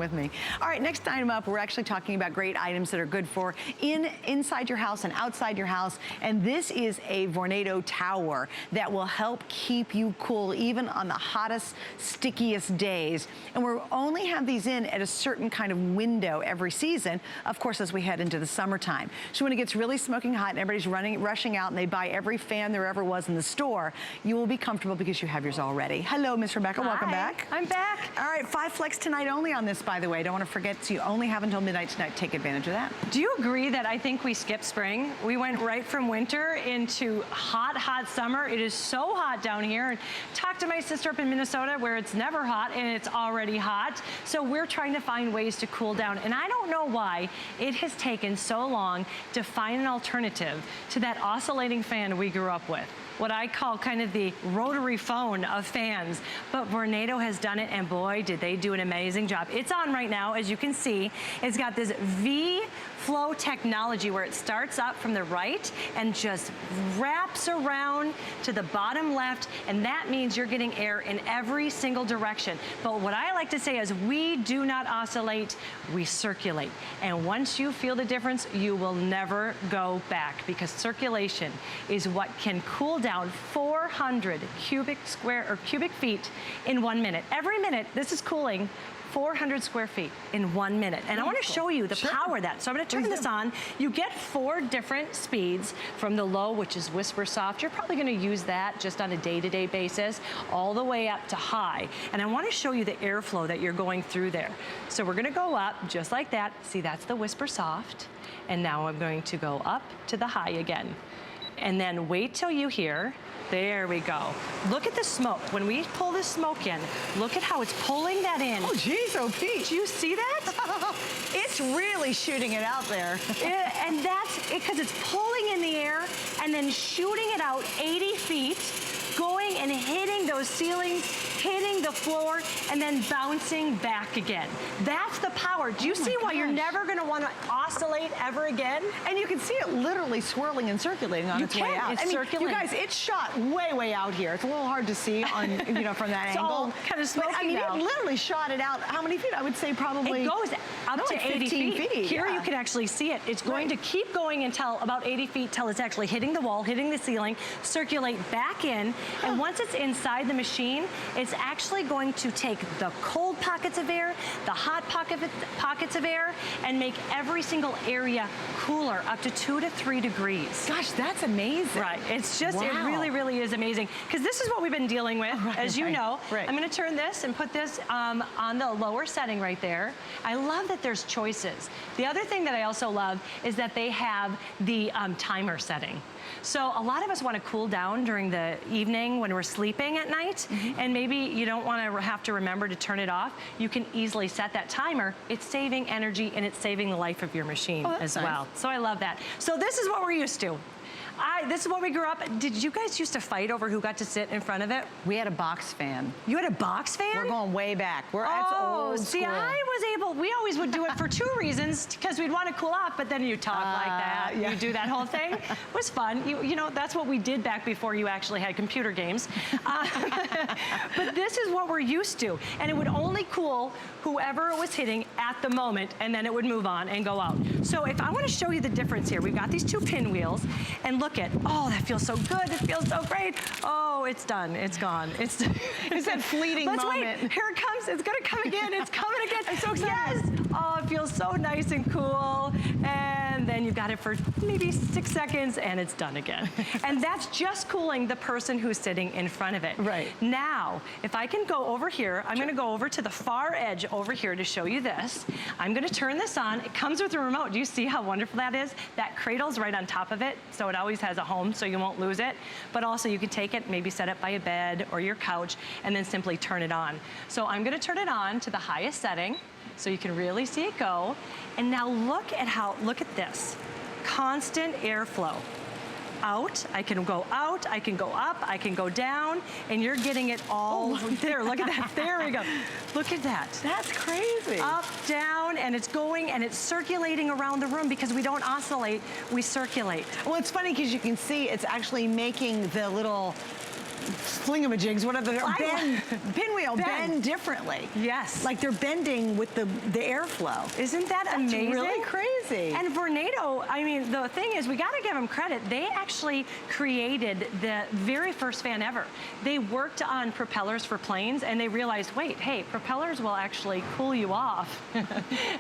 with me. All right, next item up, we're actually talking about great items that are good for inside your house and outside your house. And this is a Vornado tower that will help keep you cool even on the hottest, stickiest days. And we'll only have these in at a certain kind of window every season, of course, as we head into the summertime. So when it gets really smoking hot and everybody's rushing out and they buy every fan there ever was in the store, you will be comfortable because you have yours already. Hello, Miss Rebecca, welcome back. I'm back. All right, 5 flex tonight only on this, by the way. Don't want to forget, so you only have until midnight tonight. Take advantage of that. Do you agree that I think we skipped spring? We went right from winter into hot, hot summer. It is so hot down here. Talk to my sister up in Minnesota where it's never hot and it's already hot. So we're trying to find ways to cool down. And I don't know why it has taken so long to find an alternative to that oscillating fan we grew up with. What I call kind of the rotary phone of fans. But Vornado has done it, and boy, did they do an amazing job. It's on right now, as you can see. It's got this VFlow technology where it starts up from the right and just wraps around to the bottom left, and that means you're getting air in every single direction. But what I like to say is we do not oscillate, we circulate. And once you feel the difference, you will never go back, because circulation is what can cool down 400 cubic feet in 1 minute. Every minute, this is cooling 400 square feet in 1 minute. And I want to show you the power of that. So I'm going to turn this on. You get 4 different speeds from the low, which is whisper soft. You're probably going to use that just on a day-to-day basis, all the way up to high. And I want to show you the airflow that you're going through there. So we're going to go up just like that. See, that's the whisper soft. And now I'm going to go up to the high again. And then wait till you hear, there we go. Look at the smoke. When we pull the smoke in, look at how it's pulling that in. Oh, geez, oh, Pete. Do you see that? It's really shooting it out there. And that's because it's pulling in the air and then shooting it out 80 feet, going and hitting those ceilings, hitting the floor, and then bouncing back again. That's the power. Do you see why you're never going to want to oscillate ever again? And you can see it literally swirling and circulating on its way out. It's circulating. You guys, it's shot way out here. It's a little hard to see on, you know, from that it's angle. All kind of smoky I mean, now. it literally shot it out. How many feet? I would say probably. It goes up to 80 feet. Here you can actually see it. It's going to keep going until about 80 feet till it's actually hitting the wall, hitting the ceiling, circulate back in, and once it's inside the machine, it's actually going to take the cold pockets of air, the hot pockets of air, and make every single area cooler up to 2 to 3 degrees. Gosh, that's amazing. Right. It's just, it really is amazing. Because this is what we've been dealing with, as you know. I'm going to turn this and put this on the lower setting right there. I love that there's choices. The other thing that I also love is that they have the timer setting. So a lot of us want to cool down during the evening when we're sleeping at night, and maybe you don't want to have to remember to turn it off. You can easily set that timer. It's saving energy and it's saving the life of your machine as well. So I love that. So this is what we're used to. This is what we grew up. Did you guys used to fight over who got to sit in front of it? We had a box fan. You had a box fan? We're going way back. That's old see, school. we always would do it for 2 reasons, because we'd want to cool off, but then you talk like that, you do that whole thing. It was fun. You know, that's what we did back before you actually had computer games. But this is what we're used to, and it would only cool whoever it was hitting at the moment, and then it would move on and go out. So if I want to show you the difference here, we've got these 2 pinwheels, and look at, oh, that feels so good, it feels so great. Oh, it's done, it's gone. It's that fleeting moment. Let's wait, here it comes, it's gonna come again, it's coming again. I'm so excited. Yes, oh, it feels so nice and cool. And then you've got it for maybe 6 seconds and it's done again. And that's just cooling the person who's sitting in front of it. Right. Now, if I can go over here, I'm gonna go over to the far edge over here to show you this. I'm gonna turn this on. It comes with a remote. Do you see how wonderful that is? That cradle's right on top of it, so it always has a home, so you won't lose it. But also you can take it, maybe set it by a bed or your couch, and then simply turn it on. So I'm gonna turn it on to the highest setting, so you can really see it go. And now look at this. Constant airflow. Out, I can go out, I can go up, I can go down, and you're getting it all there. Look at that, there we go. Look at that. That's crazy. Up, down, and it's going and it's circulating around the room, because we don't oscillate, we circulate. Well, it's funny because you can see it's actually making the little flingamajigs, what are the, pinwheel, bend differently. Yes. Like they're bending with the airflow. Isn't that amazing? That's really crazy. And Vornado, I mean, the thing is, we gotta give them credit. They actually created the very first fan ever. They worked on propellers for planes and they realized, wait, hey, propellers will actually cool you off.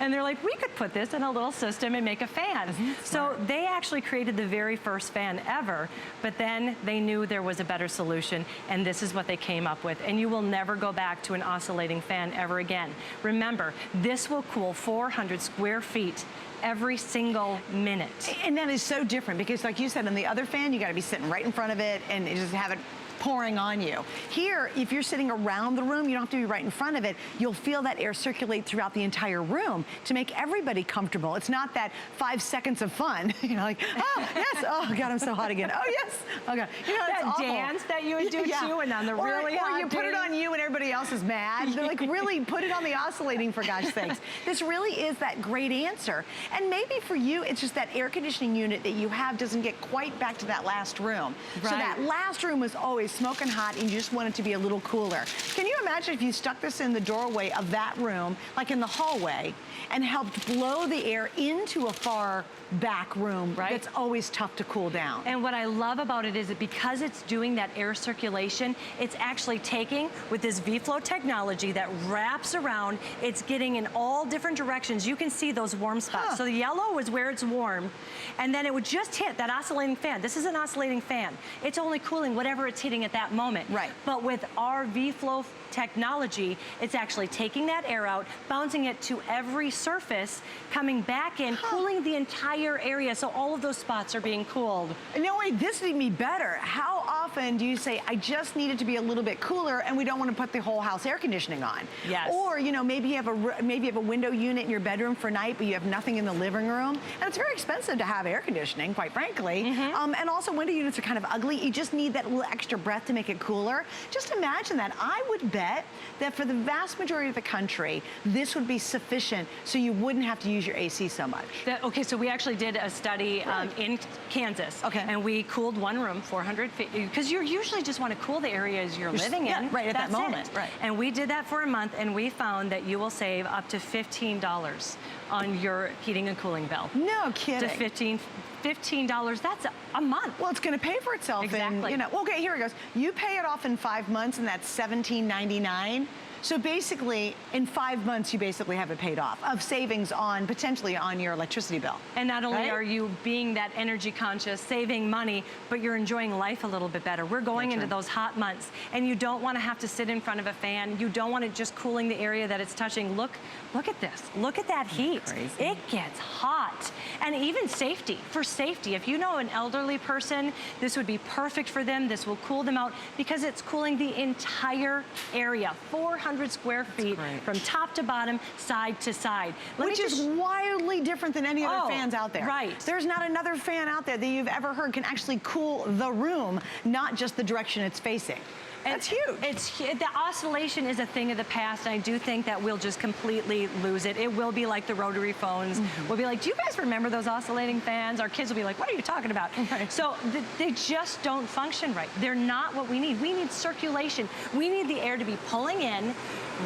And they're like, we could put this in a little system and make a fan. So they actually created the very first fan ever, but then they knew there was a better solution, and this is what they came up with. And you will never go back to an oscillating fan ever again. Remember, this will cool 400 square feet every single minute. And that is so different because like you said, on the other fan, you gotta be sitting right in front of it and just have it pouring on you. Here, if you're sitting around the room, you don't have to be right in front of it. You'll feel that air circulate throughout the entire room to make everybody comfortable. It's not that 5 seconds of fun. You know, like, oh, yes, oh God, I'm so hot again. Oh, yes, oh God. You know, that dance that you would do too, and on the really hot Or you put it on you and everybody else is mad. They're like, really, put it on the oscillating, for gosh sakes. This really is that great answer. And maybe for you, it's just that air conditioning unit that you have doesn't get quite back to that last room. Right. So that last room was always smoking hot and you just want it to be a little cooler. Can you imagine if you stuck this in the doorway of that room, like in the hallway, and helped blow the air into a far back room that's always tough to cool down? And what I love about it is that because it's doing that air circulation, it's actually taking with this VFlow technology that wraps around, it's getting in all different directions. You can see those warm spots. So the yellow is where it's warm, and then it would just hit that oscillating fan. This is an oscillating fan. It's only cooling whatever it's hitting at that moment. Right. But with our VFlow technology, it's actually taking that air out, bouncing it to every surface, coming back in, cooling the entire area, so all of those spots are being cooled. No, wait, this made me better. How often do you say, I just need it to be a little bit cooler and we don't want to put the whole house air conditioning on? Yes. Or, you know, maybe you have a window unit in your bedroom for night, but you have nothing in the living room. And it's very expensive to have air conditioning, quite frankly. And also window units are kind of ugly. You just need that little extra breath to make it cooler. Just imagine that. I would bet that for the vast majority of the country, this would be sufficient so you wouldn't have to use your AC so much. Okay, so we actually did a study in Kansas. Okay. And we cooled one room, 400 feet, because you usually just want to cool the areas you're living in. Right at that moment. Right. And we did that for a month, and we found that you will save up to $15 on your heating and cooling bill. No kidding. To $15, that's a month. Well, it's going to pay for itself. Exactly. In, you know, okay, here it goes. You pay it off in 5 months, and that's $17.99. So basically, in 5 months, you basically have it paid off of savings on, potentially on your electricity bill. And not only are you being that energy conscious, saving money, but you're enjoying life a little bit better. We're going into those hot months, and you don't want to have to sit in front of a fan. You don't want it just cooling the area that it's touching. Look at this. Look at that heat. Crazy. It gets hot. And even safety, for safety, if you know an elderly person, this would be perfect for them. This will cool them out because it's cooling the entire area, 400 square feet from top to bottom, side to side. Which is wildly different than any other fans out there. Right. There's not another fan out there that you've ever heard can actually cool the room, not just the direction it's facing. That's huge. The oscillation is a thing of the past. And I do think that we'll just completely lose it. It will be like the rotary phones. We'll be like, do you guys remember those oscillating fans? Our kids will be like, what are you talking about? So they just don't function right. They're not what we need. We need circulation. We need the air to be pulling in,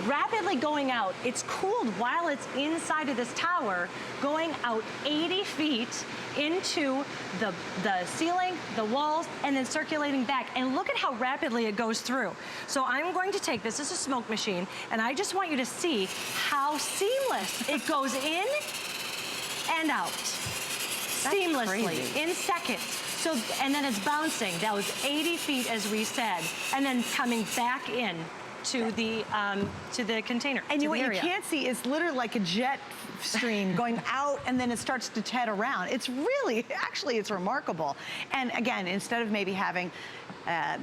rapidly going out. It's cooled while it's inside of this tower, going out 80 feet into the ceiling, the walls, and then circulating back. And look at how rapidly it goes through. So I'm going to take this as a smoke machine, and I just want you to see how seamless it goes in and out. Seamlessly, in seconds. So, and then it's bouncing. That was 80 feet, as we said, and then coming back in to the container. And what you can't see is literally like a jet stream going out, and then it starts to ted around. It's really, actually, it's remarkable. And again, instead of maybe having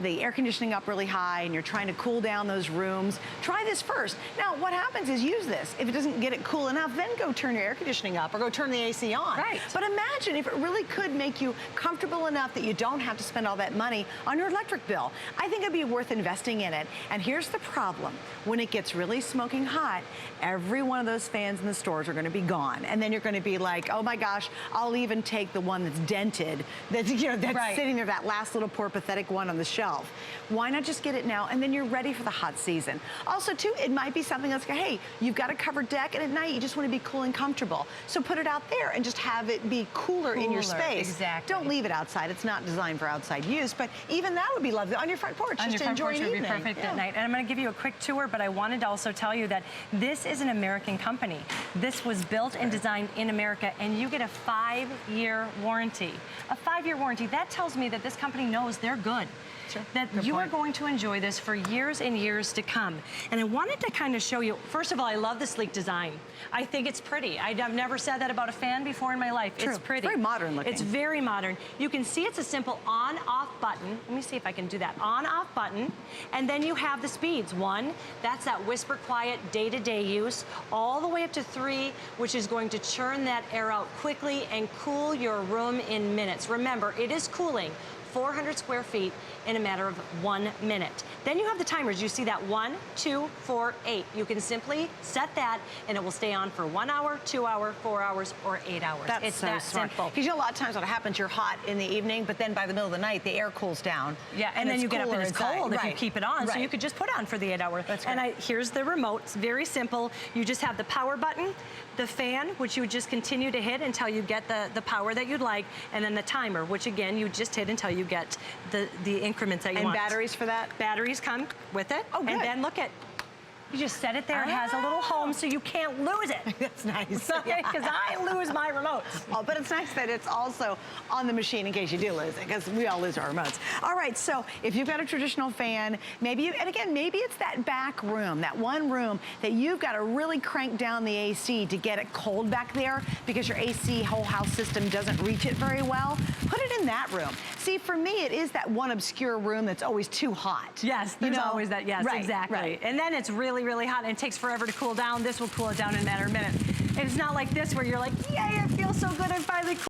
the air conditioning up really high and you're trying to cool down those rooms, try this first. Now, what happens is use this. If it doesn't get it cool enough, then go turn your air conditioning up or go turn the AC on. Right. But imagine if it really could make you comfortable enough that you don't have to spend all that money on your electric bill. I think it'd be worth investing in it. And here's the problem. When it gets really smoking hot, every one of those fans in the stores are going to be gone. And then you're going to be like, oh my gosh, I'll even take the one that's dented, that's, you know, that's sitting there, that last little poor pathetic one on the shelf. Why not just get it now, and then you're ready for the hot season. Also, too, it might be something that's, hey, you've got a covered deck, and at night you just want to be cool and comfortable. So put it out there and just have it be cooler in your space. Exactly. Don't leave it outside. It's not designed for outside use, but even that would be lovely on your front porch. On just your front to enjoy porch an would evening. be perfect at night. And I'm going to give you a quick tour, but I wanted to also tell you that this is an American company. This was built and designed in America, and you get a 5-year warranty. A 5-year warranty. That tells me that this company knows they're good. Sure. That Good you point. are going to enjoy this for years and years to come. And I wanted to kind of show you, first of all, I love the sleek design. I think it's pretty. I've never said that about a fan before in my life. True. It's pretty. It's very modern looking. It's very modern. You can see it's a simple on-off button. Let me see if I can do that. On-off button. And then you have the speeds. 1, that's that whisper quiet day-to-day use, all the way up to 3, which is going to churn that air out quickly and cool your room in minutes. Remember, it is cooling 400 square feet in a matter of 1 minute. Then you have the timers. You see that 1, 2, 4, 8. You can simply set that and it will stay on for 1 hour, 2 hours, 4 hours, or 8 hours. That's it's so that smart. simple. Because you know, a lot of times what happens, you're hot in the evening, but then by the middle of the night, the air cools down. Yeah, and then it's you get up and cooler it's inside. cold if you Right. keep it on. So Right. you could just put on for the 8 hours. That's and great. here's the remote. It's very simple. You just have the power button, the fan, which you would just continue to hit until you get the power that you'd like, and then the timer, which again, you just hit until you get the increments that you want. And batteries for that? Batteries come with it. Oh, good. And then look at, you just set it there. It has a little home so you can't lose it. That's nice. Okay, because I lose my remotes. Oh, but it's nice that it's also on the machine in case you do lose it, because we all lose our remotes. All right, so if you've got a traditional fan, maybe you, and again, maybe it's that back room, that one room that you've got to really crank down the AC to get it cold back there because your AC whole house system doesn't reach it very well. Put it in that room. See, for me, it is that one obscure room that's always too hot. Yes, there's always that, yes, right, exactly. Right. And then it's really, really hot and it takes forever to cool down. This will cool it down in a matter of minutes. And it's not like this where you're like, yay, it feels